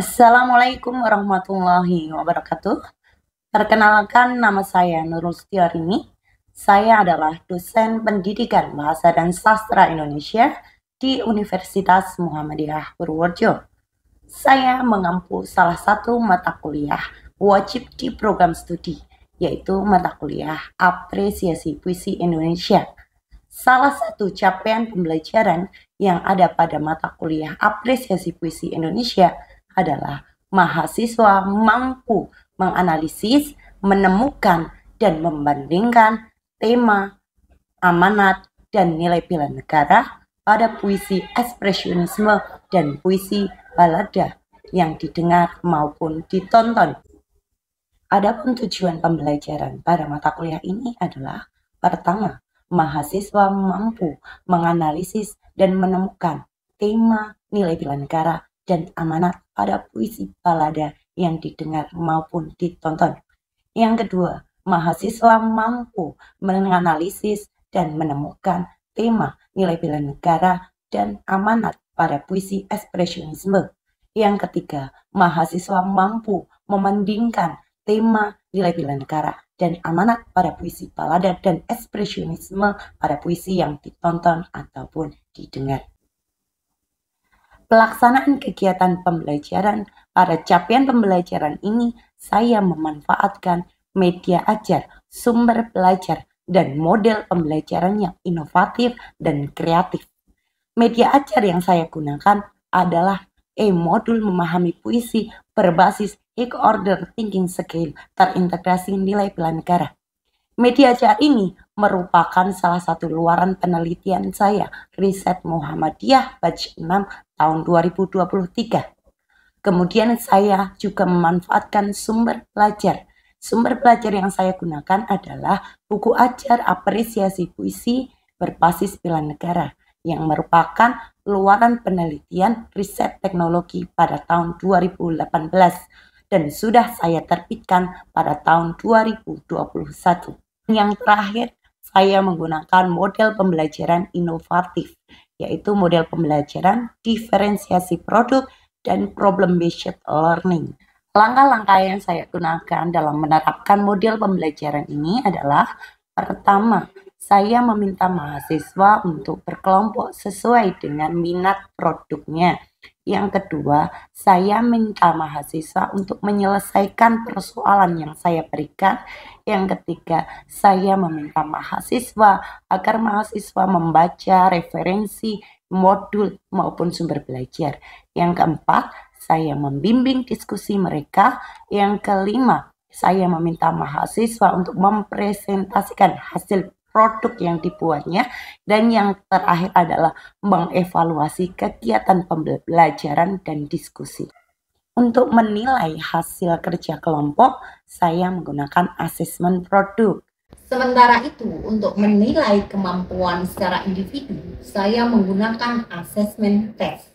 Assalamualaikum warahmatullahi wabarakatuh. Perkenalkan, nama saya Nurul Setiarini. Saya adalah dosen pendidikan Bahasa dan Sastra Indonesia di Universitas Muhammadiyah Purworejo. Saya mengampu salah satu mata kuliah wajib di program studi, yaitu mata kuliah Apresiasi Puisi Indonesia. Salah satu capaian pembelajaran yang ada pada mata kuliah Apresiasi Puisi Indonesia adalah mahasiswa mampu menganalisis, menemukan, dan membandingkan tema, amanat, dan nilai bela negara pada puisi ekspresionisme dan puisi balada yang didengar maupun ditonton. Adapun tujuan pembelajaran pada mata kuliah ini adalah: pertama, mahasiswa mampu menganalisis dan menemukan tema, nilai bela negara, dan amanat pada puisi balada yang didengar maupun ditonton. Yang kedua, mahasiswa mampu menganalisis dan menemukan tema, nilai bela negara, dan amanat pada puisi ekspresionisme. Yang ketiga, mahasiswa mampu membandingkan tema, nilai bela negara, dan amanat pada puisi balada dan ekspresionisme pada puisi yang ditonton ataupun didengar. Pelaksanaan kegiatan pembelajaran pada capaian pembelajaran ini, saya memanfaatkan media ajar, sumber belajar, dan model pembelajaran yang inovatif dan kreatif. Media ajar yang saya gunakan adalah modul memahami puisi berbasis High Order Thinking Scale terintegrasi nilai bela negara. Media ajar ini merupakan salah satu luaran penelitian saya, riset Muhammadiyah batch 6 tahun 2023. Kemudian saya juga memanfaatkan sumber belajar. Sumber belajar yang saya gunakan adalah buku ajar apresiasi puisi berbasis bela negara yang merupakan luaran penelitian riset teknologi pada tahun 2018 dan sudah saya terbitkan pada tahun 2021. Yang terakhir, saya menggunakan model pembelajaran inovatif, yaitu model pembelajaran diferensiasi produk dan problem-based learning. Langkah-langkah yang saya gunakan dalam menerapkan model pembelajaran ini adalah: pertama, saya meminta mahasiswa untuk berkelompok sesuai dengan minat produknya. Yang kedua, saya minta mahasiswa untuk menyelesaikan persoalan yang saya berikan. Yang ketiga, saya meminta mahasiswa agar mahasiswa membaca referensi, modul, maupun sumber belajar. Yang keempat, saya membimbing diskusi mereka. Yang kelima, saya meminta mahasiswa untuk mempresentasikan hasil produk yang dibuatnya. Dan yang terakhir adalah mengevaluasi kegiatan pembelajaran dan diskusi. Untuk menilai hasil kerja kelompok, saya menggunakan asesmen produk. Sementara itu, untuk menilai kemampuan secara individu, saya menggunakan asesmen test.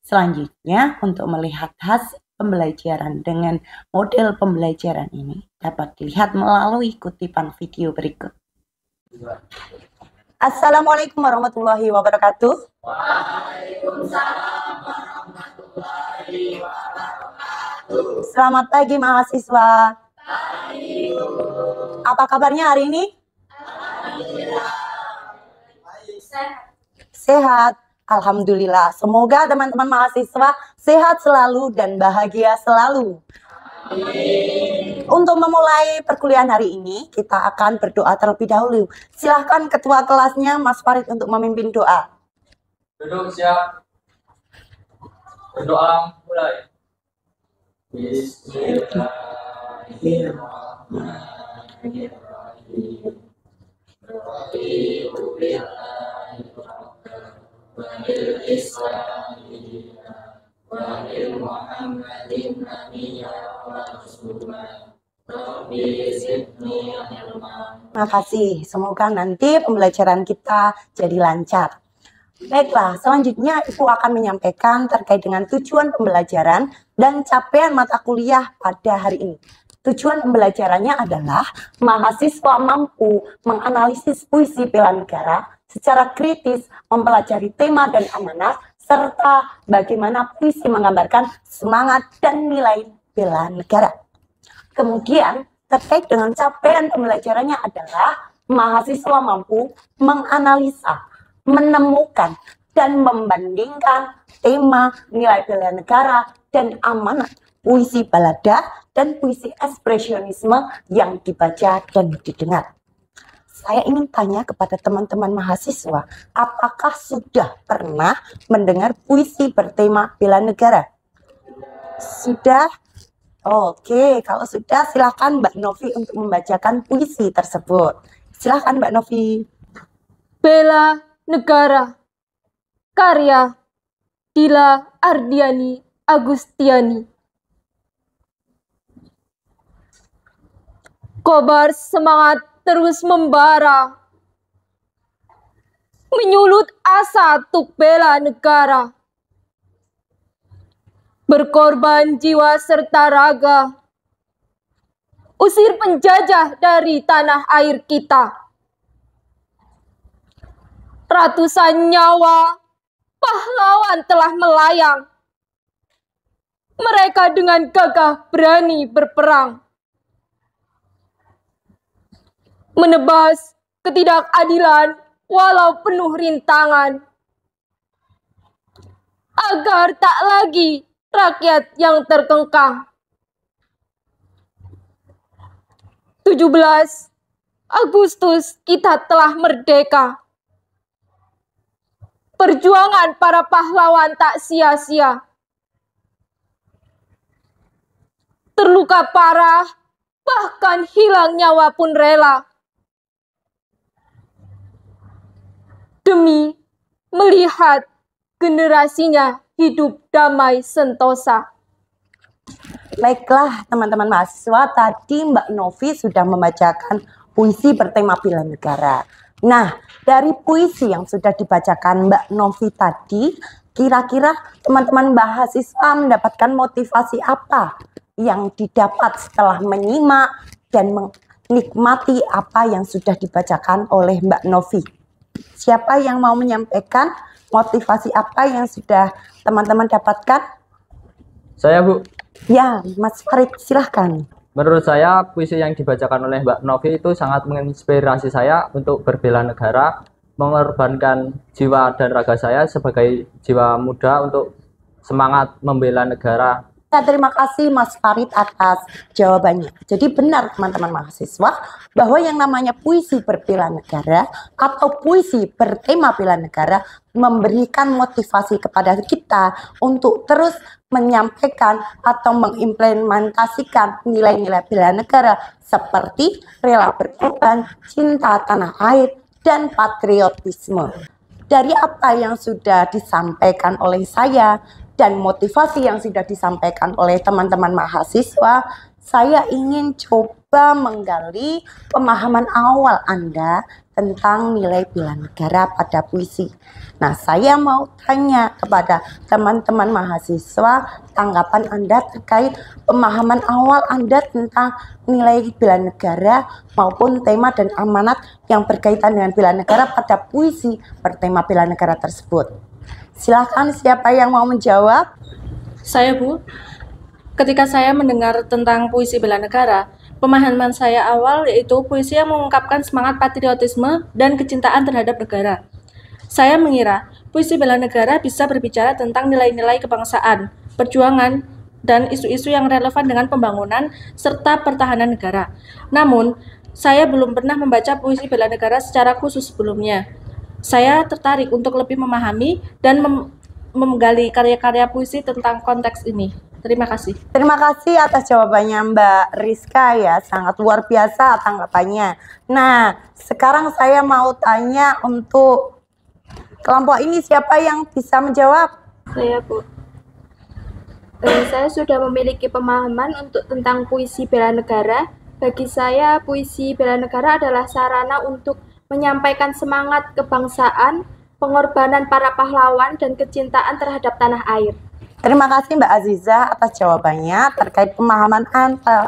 Selanjutnya, untuk melihat hasil pembelajaran dengan model pembelajaran ini dapat dilihat melalui kutipan video berikut. Assalamualaikum warahmatullahi wabarakatuh. Waalaikumsalam warahmatullahi wabarakatuh. Selamat pagi mahasiswa. Pagi. Apa kabarnya hari ini? Alhamdulillah. Sehat. Alhamdulillah. Semoga teman-teman mahasiswa sehat selalu dan bahagia selalu. Amin. Untuk memulai perkuliahan hari ini, kita akan berdoa terlebih dahulu. Silahkan ketua kelasnya Mas Farid untuk memimpin doa. Duduk siap. Berdoa mulai. Bismillahirrahmanirrahim. Terima kasih. Semoga nanti pembelajaran kita jadi lancar. Baiklah, selanjutnya Ibu akan menyampaikan terkait dengan tujuan pembelajaran dan capaian mata kuliah pada hari ini. Tujuan pembelajarannya adalah mahasiswa mampu menganalisis puisi bela negara secara kritis, mempelajari tema dan amanat, serta bagaimana puisi menggambarkan semangat dan nilai bela negara. Kemudian, terkait dengan capaian pembelajarannya adalah mahasiswa mampu menganalisa, menemukan, dan membandingkan tema nilai bela negara dan amanat puisi balada dan puisi ekspresionisme yang dibaca dan didengar. Saya ingin tanya kepada teman-teman mahasiswa, apakah sudah pernah mendengar puisi bertema bela negara? Sudah? Oke, kalau sudah silakan Mbak Novi untuk membacakan puisi tersebut. Silakan Mbak Novi. Bela negara, karya Dila Ardiani Agustiani. Kobar semangat terus membara, menyulut asa untuk bela negara. Berkorban jiwa serta raga, usir penjajah dari tanah air kita. Ratusan nyawa pahlawan telah melayang. Mereka dengan gagah berani berperang, menebas ketidakadilan walau penuh rintangan, agar tak lagi rakyat yang terkengkang. 17 Agustus kita telah merdeka. Perjuangan para pahlawan tak sia-sia. Terluka parah, bahkan hilang nyawa pun rela. Demi melihat generasinya hidup damai sentosa. Baiklah teman-teman mahasiswa, tadi Mbak Novi sudah membacakan puisi bertema bela negara. Nah, dari puisi yang sudah dibacakan Mbak Novi tadi, kira-kira teman-teman mahasiswa mendapatkan motivasi apa yang didapat setelah menyimak dan menikmati apa yang sudah dibacakan oleh Mbak Novi? Siapa yang mau menyampaikan motivasi apa yang sudah teman-teman dapatkan? Saya, Bu. Ya, Mas Farid, silahkan. Menurut saya, puisi yang dibacakan oleh Mbak Novi itu sangat menginspirasi saya untuk berbela negara, mengorbankan jiwa dan raga saya sebagai jiwa muda untuk semangat membela negara. Terima kasih Mas Farid atas jawabannya. Jadi benar teman-teman mahasiswa bahwa yang namanya puisi berbela negara atau puisi bertema bela negara memberikan motivasi kepada kita untuk terus menyampaikan atau mengimplementasikan nilai-nilai bela negara seperti rela berkorban, cinta tanah air, dan patriotisme. Dari apa yang sudah disampaikan oleh saya dan motivasi yang sudah disampaikan oleh teman-teman mahasiswa, saya ingin coba menggali pemahaman awal Anda tentang nilai bela negara pada puisi. Nah, saya mau tanya kepada teman-teman mahasiswa tanggapan Anda terkait pemahaman awal Anda tentang nilai bela negara maupun tema dan amanat yang berkaitan dengan bela negara pada puisi bertema bela negara tersebut. Silakan, siapa yang mau menjawab? Saya, Bu. Ketika saya mendengar tentang puisi bela negara, pemahaman saya awal yaitu puisi yang mengungkapkan semangat patriotisme dan kecintaan terhadap negara. Saya mengira puisi bela negara bisa berbicara tentang nilai-nilai kebangsaan, perjuangan, dan isu-isu yang relevan dengan pembangunan serta pertahanan negara. Namun, saya belum pernah membaca puisi bela negara secara khusus sebelumnya. Saya tertarik untuk lebih memahami dan menggali karya-karya puisi tentang konteks ini. Terima kasih. Terima kasih atas jawabannya Mbak Rizka ya, sangat luar biasa tanggapannya. Nah, sekarang saya mau tanya untuk kelompok ini, siapa yang bisa menjawab? Saya, Bu. Saya sudah memiliki pemahaman tentang puisi bela negara. Bagi saya, puisi bela negara adalah sarana untuk menyampaikan semangat kebangsaan, pengorbanan para pahlawan, dan kecintaan terhadap tanah air. Terima kasih Mbak Aziza atas jawabannya terkait pemahaman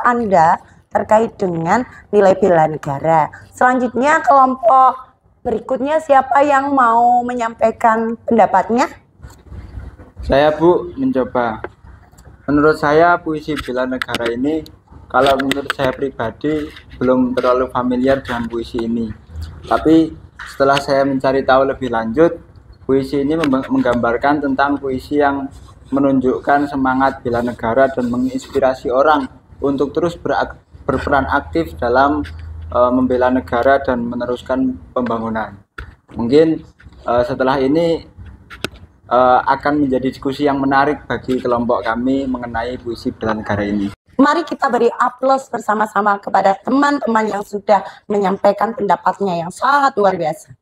Anda terkait dengan nilai bela negara. Selanjutnya kelompok berikutnya, siapa yang mau menyampaikan pendapatnya? Saya Bu mencoba. Menurut saya puisi bela negara ini, kalau menurut saya pribadi belum terlalu familiar dengan puisi ini. Tapi setelah saya mencari tahu lebih lanjut, puisi ini menggambarkan tentang puisi yang menunjukkan semangat bela negara dan menginspirasi orang untuk terus berperan aktif dalam membela negara dan meneruskan pembangunan. Mungkin setelah ini akan menjadi diskusi yang menarik bagi kelompok kami mengenai puisi bela negara ini. Mari kita beri aplaus bersama-sama kepada teman-teman yang sudah menyampaikan pendapatnya yang sangat luar biasa.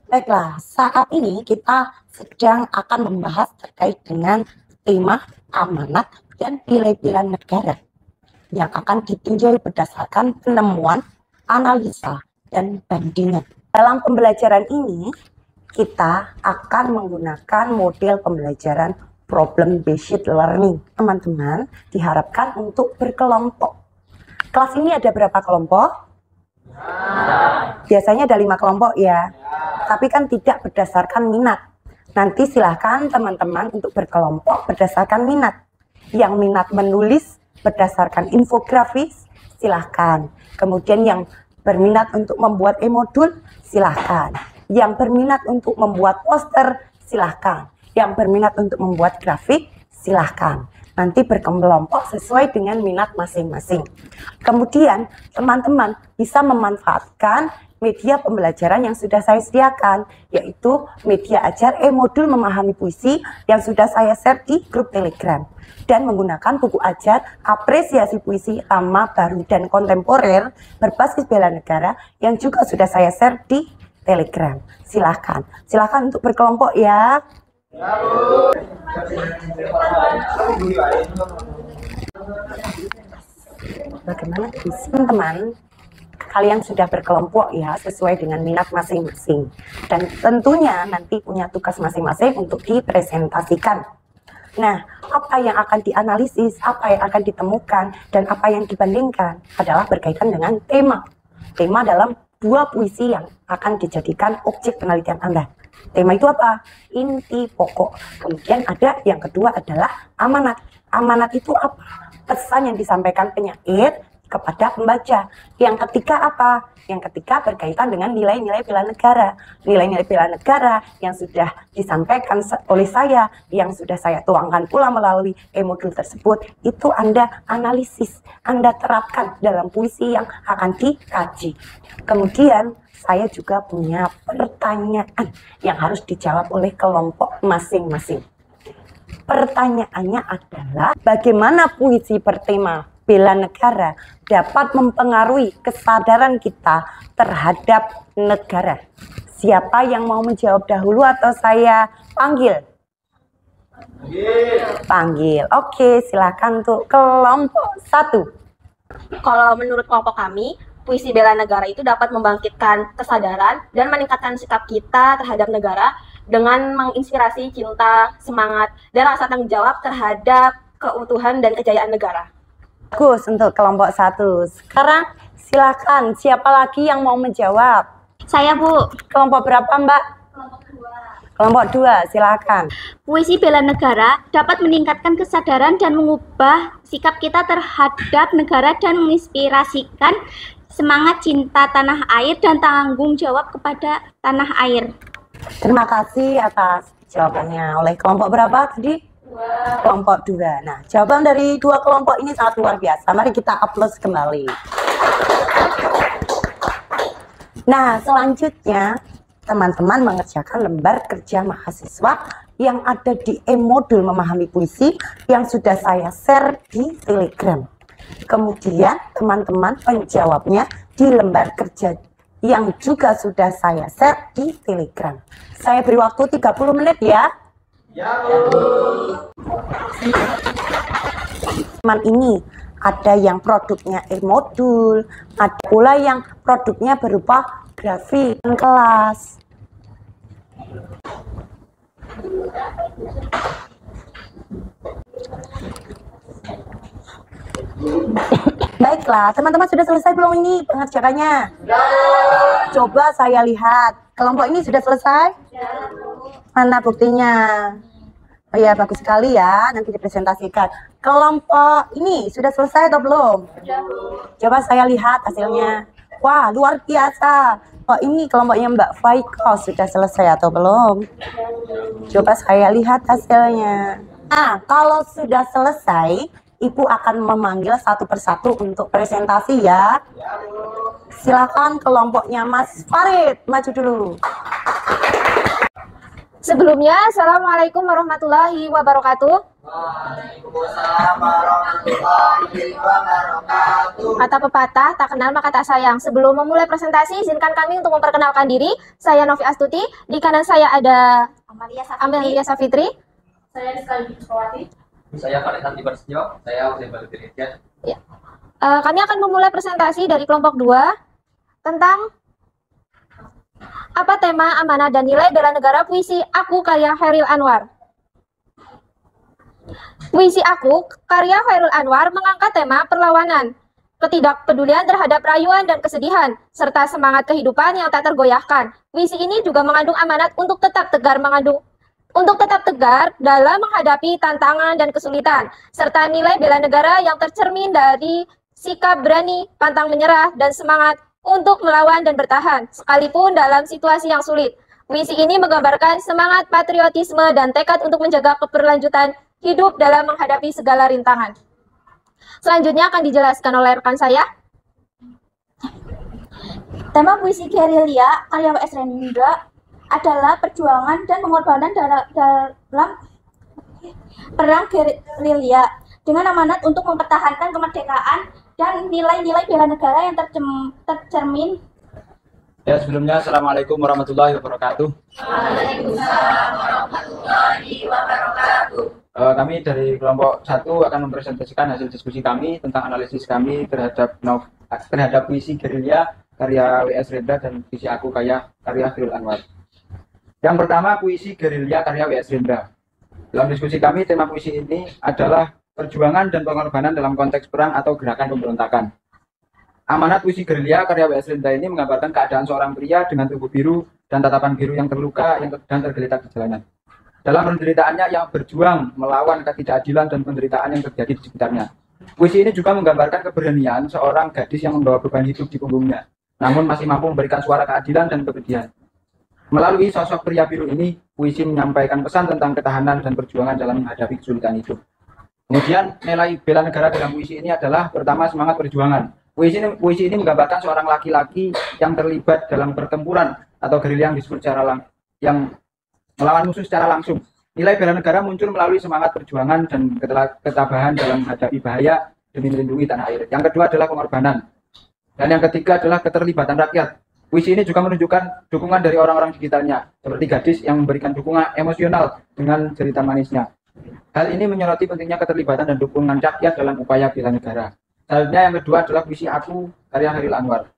Baiklah, saat ini kita sedang akan membahas terkait dengan tema amanat dan nilai bela negara yang akan ditinjau berdasarkan penemuan, analisa, dan bandingan. Dalam pembelajaran ini, kita akan menggunakan model pembelajaran problem based learning. Teman-teman diharapkan untuk berkelompok. Kelas ini ada berapa kelompok? Biasanya ada 5 kelompok ya. Tapi kan tidak berdasarkan minat. Nanti silahkan teman-teman untuk berkelompok berdasarkan minat. Yang minat menulis berdasarkan infografis, silahkan. Kemudian yang berminat untuk membuat e-modul, silahkan. Yang berminat untuk membuat poster, silahkan. Yang berminat untuk membuat grafik, silahkan. Nanti berkelompok sesuai dengan minat masing-masing. Kemudian, teman-teman bisa memanfaatkan media pembelajaran yang sudah saya sediakan, yaitu media ajar e-modul memahami puisi yang sudah saya share di grup Telegram. Dan menggunakan buku ajar apresiasi puisi lama, baru, dan kontemporer berbasis bela negara yang juga sudah saya share di Telegram. Silahkan untuk berkelompok ya. Bagaimana teman-teman? Kalian sudah berkelompok ya, sesuai dengan minat masing-masing. Dan tentunya nanti punya tugas masing-masing untuk dipresentasikan. Nah, apa yang akan dianalisis, apa yang akan ditemukan, dan apa yang dibandingkan adalah berkaitan dengan tema. Tema dalam 2 puisi yang akan dijadikan objek penelitian Anda. Tema itu apa? Inti pokok. Kemudian ada yang kedua adalah amanat. Amanat itu apa? Pesan yang disampaikan penyair kepada pembaca. Yang ketiga apa? Yang ketiga berkaitan dengan nilai-nilai bela negara. Nilai-nilai bela negara yang sudah disampaikan oleh saya, yang sudah saya tuangkan pula melalui e-modul tersebut, itu Anda analisis, Anda terapkan dalam puisi yang akan dikaji. Kemudian saya juga punya pertanyaan yang harus dijawab oleh kelompok masing-masing. Pertanyaannya adalah, bagaimana puisi bertema bela negara dapat mempengaruhi kesadaran kita terhadap negara? Siapa yang mau menjawab dahulu atau saya panggil? Panggil. Oke, silakan untuk kelompok 1. Kalau menurut kelompok kami, puisi bela negara itu dapat membangkitkan kesadaran dan meningkatkan sikap kita terhadap negara dengan menginspirasi cinta, semangat, dan rasa tanggung jawab terhadap keutuhan dan kejayaan negara. Bagus untuk kelompok 1. Sekarang silakan, siapa lagi yang mau menjawab? Saya, Bu. Kelompok berapa, Mbak? Kelompok 2, silakan. Puisi bela negara dapat meningkatkan kesadaran dan mengubah sikap kita terhadap negara dan menginspirasikan semangat cinta tanah air dan tanggung jawab kepada tanah air. Terima kasih atas jawabannya. Oleh kelompok berapa tadi? Kelompok 2. Nah, jawaban dari 2 kelompok ini sangat luar biasa. Mari kita aplaus kembali. Nah, selanjutnya teman-teman mengerjakan lembar kerja mahasiswa yang ada di e-modul memahami puisi yang sudah saya share di Telegram. Kemudian teman-teman menjawabnya di lembar kerja yang juga sudah saya share di Telegram. Saya beri waktu 30 menit ya. Teman ini ada yang produknya e-modul, ada pula yang produknya berupa grafik kelas. Baiklah, teman-teman sudah selesai belum ini pengerjaannya? Coba saya lihat. Kelompok ini sudah selesai? Mana buktinya? Oh ya, bagus sekali ya. Nanti dipresentasikan. Kelompok ini sudah selesai atau belum? Coba saya lihat hasilnya. Wah, luar biasa. Oh, ini kelompoknya Mbak Faiko sudah selesai atau belum? Coba saya lihat hasilnya. Nah, kalau sudah selesai, Ibu akan memanggil satu persatu untuk presentasi ya. Silakan kelompoknya Mas Farid, maju dulu. Sebelumnya, Assalamualaikum warahmatullahi wabarakatuh. Waalaikumsalam warahmatullahi wabarakatuh. Kata pepatah, tak kenal maka tak sayang. Sebelum memulai presentasi, izinkan kami untuk memperkenalkan diri. Saya Novi Astuti, di kanan saya ada Amelia Safitri. Saya Rizky Sukawati. Saya Farid Santi Prasetyo, saya Uzair Baluddin Hidayat. Ya. Kami akan memulai presentasi dari kelompok 2 tentang apa tema amanah dan nilai bela negara puisi Aku karya Chairil Anwar. Puisi Aku karya Chairil Anwar mengangkat tema perlawanan, ketidakpedulian terhadap rayuan dan kesedihan, serta semangat kehidupan yang tak tergoyahkan. Puisi ini juga mengandung amanat untuk tetap tegar dalam menghadapi tantangan dan kesulitan, serta nilai bela negara yang tercermin dari sikap berani, pantang menyerah, dan semangat untuk melawan dan bertahan, sekalipun dalam situasi yang sulit. Puisi ini menggambarkan semangat patriotisme dan tekad untuk menjaga keberlanjutan hidup dalam menghadapi segala rintangan. Selanjutnya akan dijelaskan oleh rekan saya. Tema puisi gerilya karya W.S. Rendra adalah perjuangan dan pengorbanan dalam perang gerilya dengan amanat untuk mempertahankan kemerdekaan dan nilai-nilai bela negara yang tercermin. Ya, sebelumnya Assalamualaikum warahmatullahi wabarakatuh. Waalaikumsalam warahmatullahi wabarakatuh. Kami dari kelompok 1 akan mempresentasikan hasil diskusi kami tentang analisis kami terhadap puisi gerilya karya W.S. Rendra dan puisi Aku karya Chairil Anwar. Yang pertama, puisi gerilya karya W.S. Rendra. Dalam diskusi kami, tema puisi ini adalah perjuangan dan pengorbanan dalam konteks perang atau gerakan pemberontakan. Amanat puisi gerilya karya W.S. Rendra ini menggambarkan keadaan seorang pria dengan tubuh biru dan tatapan biru yang terluka dan tergeletak di jalanan. Dalam penderitaannya yang berjuang melawan ketidakadilan dan penderitaan yang terjadi di sekitarnya. Puisi ini juga menggambarkan keberanian seorang gadis yang membawa beban hidup di punggungnya, namun masih mampu memberikan suara keadilan dan keberdian. Melalui sosok pria biru ini, puisi menyampaikan pesan tentang ketahanan dan perjuangan dalam menghadapi kesulitan hidup. Kemudian, nilai bela negara dalam puisi ini adalah pertama, semangat perjuangan. Puisi ini menggambarkan seorang laki-laki yang terlibat dalam pertempuran atau gerilya yang disebut yang melawan musuh secara langsung. Nilai bela negara muncul melalui semangat perjuangan dan ketabahan dalam menghadapi bahaya demi melindungi tanah air. Yang kedua adalah pengorbanan. Dan yang ketiga adalah keterlibatan rakyat. Puisi ini juga menunjukkan dukungan dari orang-orang di sekitarnya, seperti gadis yang memberikan dukungan emosional dengan cerita manisnya. Hal ini menyoroti pentingnya keterlibatan dan dukungan rakyat dalam upaya bela negara. Selanjutnya yang kedua adalah puisi Aku karya Chairil Anwar.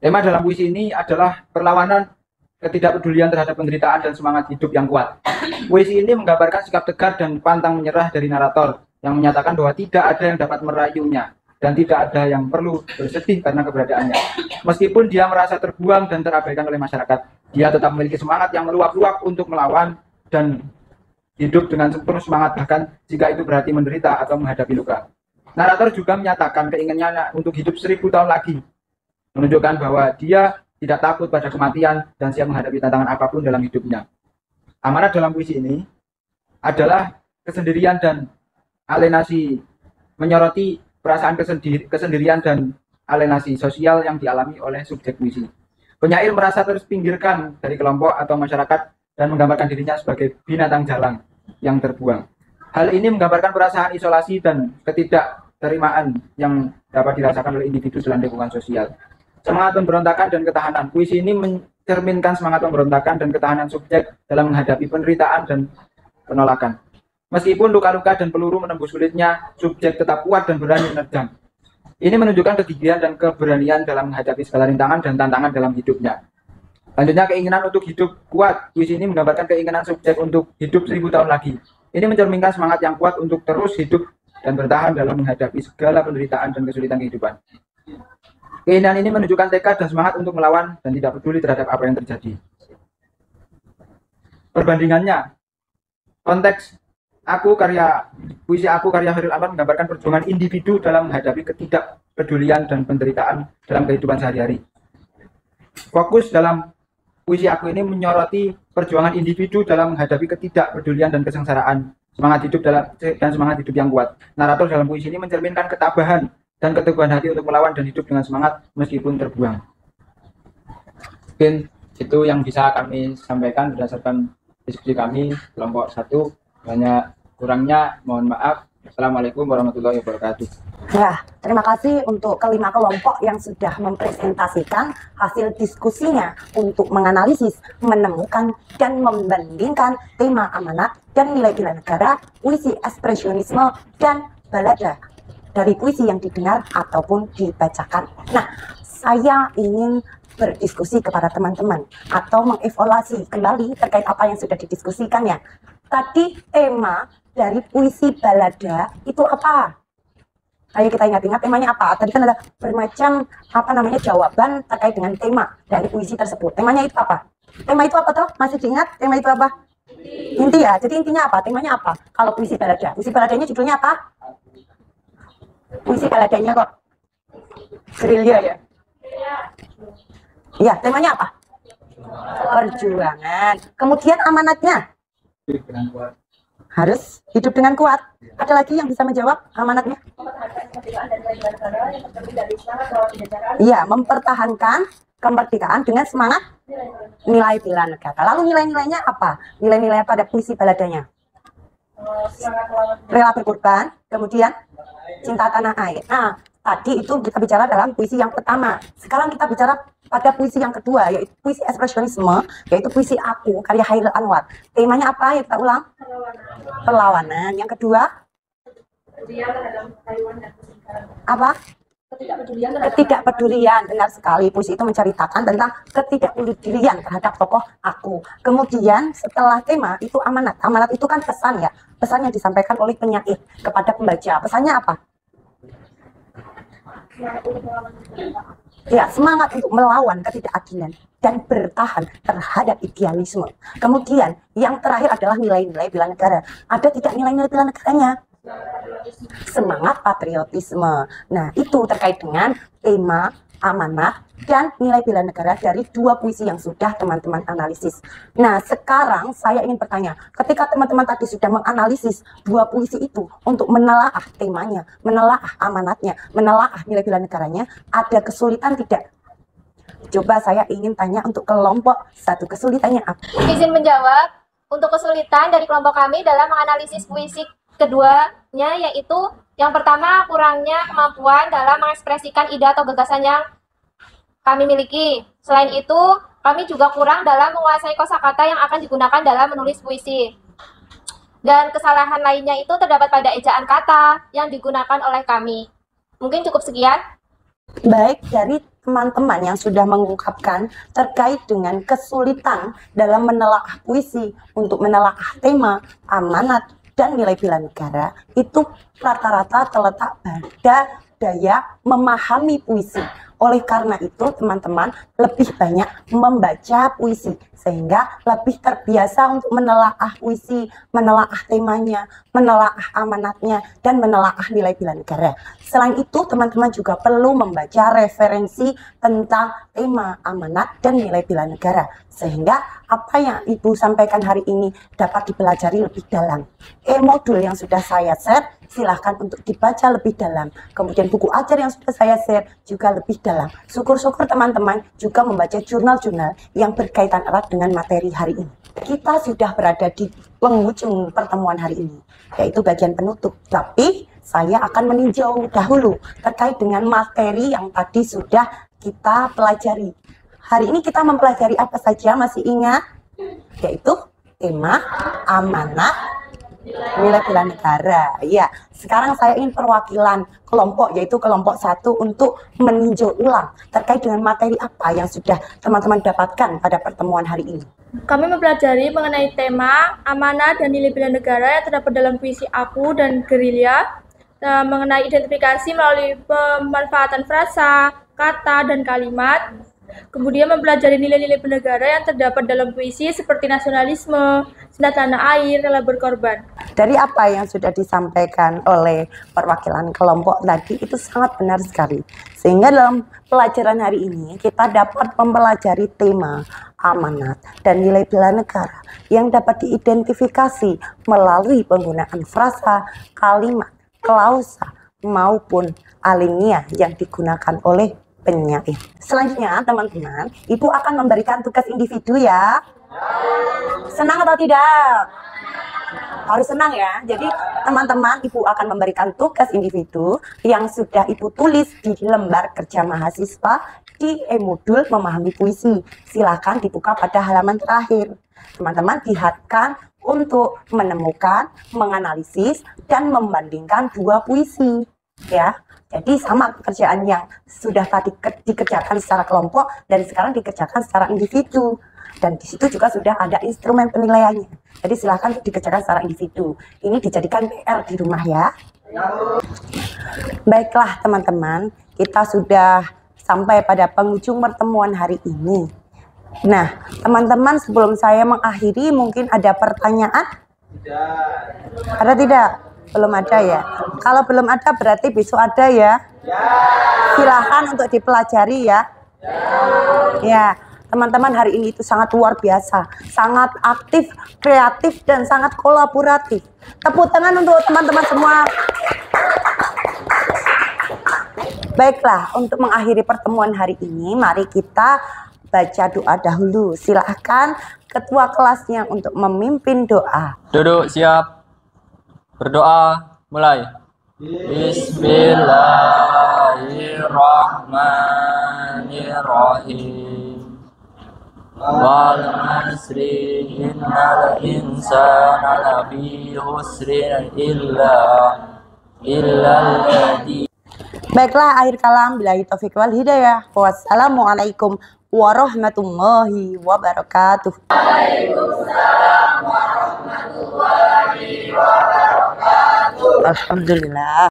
Tema dalam puisi ini adalah perlawanan, ketidakpedulian terhadap penderitaan dan semangat hidup yang kuat. Puisi ini menggambarkan sikap tegar dan pantang menyerah dari narator yang menyatakan bahwa tidak ada yang dapat merayunya dan tidak ada yang perlu bersedih karena keberadaannya. Meskipun dia merasa terbuang dan terabaikan oleh masyarakat, dia tetap memiliki semangat yang meluap-luap untuk melawan dan hidup dengan penuh semangat, bahkan jika itu berarti menderita atau menghadapi luka. Narator juga menyatakan keinginannya untuk hidup 1000 tahun lagi, menunjukkan bahwa dia tidak takut pada kematian dan siap menghadapi tantangan apapun dalam hidupnya. Amanat dalam puisi ini adalah kesendirian dan alienasi, menyoroti perasaan kesendirian dan alienasi sosial yang dialami oleh subjek puisi. Penyair merasa terpinggirkan dari kelompok atau masyarakat dan menggambarkan dirinya sebagai binatang jalang yang terbuang. Hal ini menggambarkan perasaan isolasi dan ketidakterimaan yang dapat dirasakan oleh individu dalam lingkungan sosial. Semangat pemberontakan dan ketahanan. Puisi ini mencerminkan semangat pemberontakan dan ketahanan subjek dalam menghadapi penderitaan dan penolakan. Meskipun luka-luka dan peluru menembus kulitnya, subjek tetap kuat dan berani menerjang. Ini menunjukkan kegigihan dan keberanian dalam menghadapi segala rintangan dan tantangan dalam hidupnya. Selanjutnya, keinginan untuk hidup kuat. Puisi ini menggambarkan keinginan subjek untuk hidup 1000 tahun lagi. Ini mencerminkan semangat yang kuat untuk terus hidup dan bertahan dalam menghadapi segala penderitaan dan kesulitan kehidupan. Keindahan ini menunjukkan tekad dan semangat untuk melawan dan tidak peduli terhadap apa yang terjadi. Perbandingannya, konteks puisi aku karya Khairil Anwar menggambarkan perjuangan individu dalam menghadapi ketidakpedulian dan penderitaan dalam kehidupan sehari-hari. Fokus dalam puisi aku ini menyoroti perjuangan individu dalam menghadapi ketidakpedulian dan kesengsaraan, semangat hidup yang kuat. Narator dalam puisi ini mencerminkan ketabahan dan keteguhan hati untuk melawan dan hidup dengan semangat meskipun terbuang. Mungkin itu yang bisa kami sampaikan berdasarkan diskusi kami kelompok 1. Banyak kurangnya mohon maaf. Assalamualaikum warahmatullahi wabarakatuh. Ya, terima kasih untuk kelima kelompok yang sudah mempresentasikan hasil diskusinya untuk menganalisis, menemukan, dan membandingkan tema amanat dan nilai bela negara, puisi ekspresionisme, dan balada dari puisi yang didengar ataupun dibacakan. Nah, saya ingin berdiskusi kepada teman-teman atau mengevaluasi kembali terkait apa yang sudah didiskusikan ya. Tadi tema dari puisi balada itu apa? Ayo kita ingat-ingat temanya apa? Tadi kan ada bermacam jawaban terkait dengan tema dari puisi tersebut. Temanya itu apa? Tema itu apa toh? Masih diingat? Tema itu apa? Inti ya. Jadi intinya apa? Temanya apa? Kalau puisi balada, puisi baladanya judulnya apa? Puisi baladanya kok gerilya ya? Iya, temanya apa? Perjuangan. Kemudian amanatnya? Harus hidup dengan kuat. Ada lagi yang bisa menjawab amanatnya? Iya, mempertahankan kemerdekaan dengan semangat nilai bela negara. Lalu nilai-nilainya apa? Nilai-nilai pada puisi baladanya? Rela berkorban, kemudian cinta tanah air. Nah, tadi itu kita bicara dalam puisi yang pertama. Sekarang kita bicara pada puisi yang kedua, yaitu puisi ekspresionisme, yaitu puisi aku karya Khairil Anwar. Temanya apa? Ya kita ulang. Perlawanan. Yang kedua? Apa? Ketidakpedulian. Benar sekali. Puisi itu menceritakan tentang ketidakpedulian terhadap tokoh aku. Kemudian setelah tema itu amanat. Amanat itu kan pesan ya. Pesan yang disampaikan oleh penyair kepada pembaca. Pesannya apa? Ya, semangat untuk melawan ketidakadilan dan bertahan terhadap idealisme. Kemudian yang terakhir adalah nilai-nilai bela negara. Ada tidak nilai-nilai bela negaranya? Semangat patriotisme. Nah, itu terkait dengan tema, amanat, dan nilai bela negara dari dua puisi yang sudah teman-teman analisis. Nah, sekarang saya ingin bertanya, ketika teman-teman tadi sudah menganalisis dua puisi itu untuk menelaah temanya, menelaah amanatnya, menelaah nilai bela negaranya, ada kesulitan tidak? Coba saya ingin tanya untuk kelompok 1, kesulitannya apa? Izin menjawab, untuk kesulitan dari kelompok kami dalam menganalisis puisi keduanya, yaitu yang pertama, kurangnya kemampuan dalam mengekspresikan ide atau gagasan yang kami miliki. Selain itu, kami juga kurang dalam menguasai kosakata yang akan digunakan dalam menulis puisi. Dan kesalahan lainnya itu terdapat pada ejaan kata yang digunakan oleh kami. Mungkin cukup sekian. Baik, dari teman-teman yang sudah mengungkapkan terkait dengan kesulitan dalam menelaah puisi untuk menelaah tema, amanat, dan nilai bela negara, itu rata-rata terletak pada daya memahami puisi. Oleh karena itu, teman-teman lebih banyak membaca puisi, sehingga lebih terbiasa untuk menelaah puisi, menelaah temanya, menelaah amanatnya, dan menelaah nilai bela negara. Selain itu, teman-teman juga perlu membaca referensi tentang tema, amanat, dan nilai bela negara, sehingga apa yang Ibu sampaikan hari ini dapat dipelajari lebih dalam. Modul yang sudah saya share, silahkan untuk dibaca lebih dalam. Kemudian buku ajar yang sudah saya share juga lebih dalam. Syukur-syukur teman-teman juga membaca jurnal-jurnal yang berkaitan erat dengan materi hari ini. Kita sudah berada di penghujung pertemuan hari ini, yaitu bagian penutup. Tapi saya akan meninjau dahulu terkait dengan materi yang tadi sudah kita pelajari. Hari ini kita mempelajari apa saja, masih ingat? Yaitu tema, amanat, nilai bela negara. Ya, sekarang saya ingin perwakilan kelompok, yaitu kelompok 1 untuk meninjau ulang terkait dengan materi apa yang sudah teman-teman dapatkan pada pertemuan hari ini. Kami mempelajari mengenai tema, amanat, dan nilai bela negara yang terdapat dalam puisi aku dan gerilya, mengenai identifikasi melalui pemanfaatan frasa, kata, dan kalimat. Kemudian mempelajari nilai-nilai bernegara yang terdapat dalam puisi seperti nasionalisme, cinta tanah air, rela berkorban. Dari apa yang sudah disampaikan oleh perwakilan kelompok tadi itu sangat benar sekali. Sehingga dalam pelajaran hari ini kita dapat mempelajari tema amanat dan nilai bela negara yang dapat diidentifikasi melalui penggunaan frasa, kalimat, klausa maupun alinea yang digunakan oleh penyair. Selanjutnya teman-teman, Ibu akan memberikan tugas individu ya. Senang atau tidak? Harus senang ya. Jadi teman-teman, Ibu akan memberikan tugas individu yang sudah Ibu tulis di lembar kerja mahasiswa di modul memahami puisi. Silakan dibuka pada halaman terakhir. Teman-teman diharapkan untuk menemukan, menganalisis, dan membandingkan dua puisi. Ya, jadi sama pekerjaan yang sudah tadi dikerjakan secara kelompok dan sekarang dikerjakan secara individu. Dan di situ juga sudah ada instrumen penilaiannya. Jadi silahkan dikerjakan secara individu. Ini dijadikan PR di rumah ya. Baiklah teman-teman, kita sudah sampai pada penghujung pertemuan hari ini. Nah, teman-teman sebelum saya mengakhiri mungkin ada pertanyaan? Ada tidak? Belum ada ya? Kalau belum ada berarti besok ada ya? Silahkan untuk dipelajari ya. Ya, teman-teman hari ini itu sangat luar biasa, sangat aktif, kreatif, dan sangat kolaboratif. Tepuk tangan untuk teman-teman semua. Baiklah, untuk mengakhiri pertemuan hari ini, mari kita baca doa dahulu. Silahkan ketua kelasnya untuk memimpin doa. Duduk siap. Berdoa mulai. Bismillahirrahmanirrahim. Wal asri innal insana lafi khusrin illa alladzi. Baiklah, akhir kalam, billahi taufiq wal hidayah. Wassalamualaikum warahmatullahi wabarakatuh. Waalaikumsalam warahmatullahi wabarakatuh. Alhamdulillah.